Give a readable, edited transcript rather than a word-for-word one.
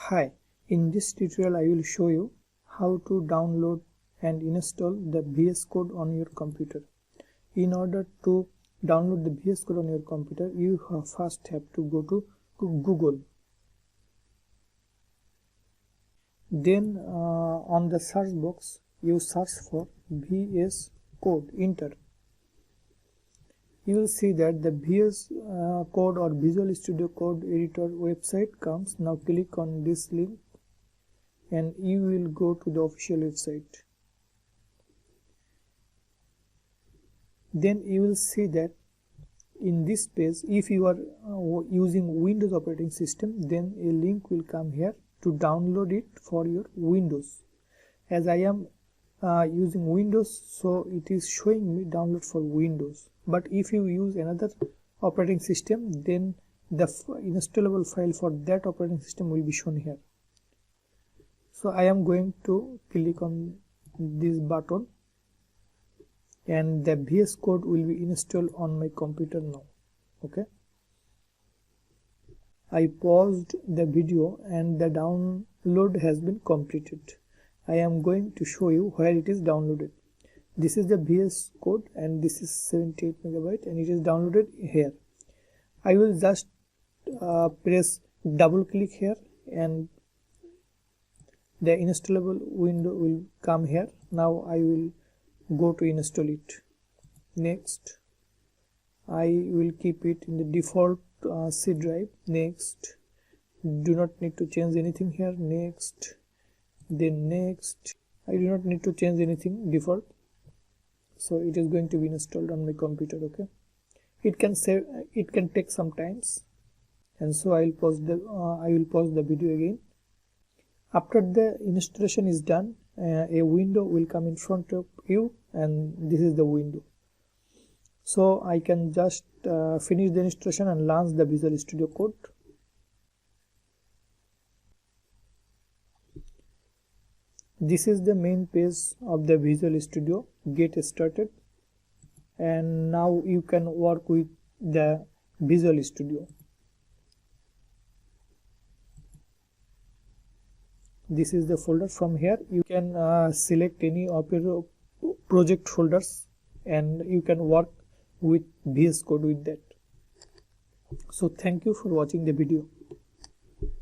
Hi, in this tutorial I will show you how to download and install the VS Code on your computer. In order to download the VS Code on your computer, you first have to go to Google. Then on the search box you search for VS Code, enter. You will see that the VS Code or Visual Studio Code editor website comes. Now click on this link and you will go to the official website. Then you will see that in this page, if you are using Windows operating system, then a link will come here to download it for your Windows. As I am using Windows, so it is showing me download for Windows. But if you use another operating system, then the installable file for that operating system will be shown here. So I am going to click on this button and the VS Code will be installed on my computer now. Okay, I paused the video and the download has been completed. I am going to show you where it is downloaded. This is the VS Code and this is 78 megabyte and it is downloaded here. I will just press double click here and the installable window will come here. Now I will go to install it. Next, I will keep it in the default C drive. Next, do not need to change anything here. Next, then next, I do not need to change anything, default. So it is going to be installed on my computer. Okay, it can take some times, and so I will pause the video again. After the installation is done, a window will come in front of you and this is the window. So I can just finish the installation and launch the Visual Studio Code. This is the main page of the Visual Studio. Get started, and now you can work with the Visual Studio. This is the folder. From here you can select any of your project folders and you can work with VS Code with that. So thank you for watching the video.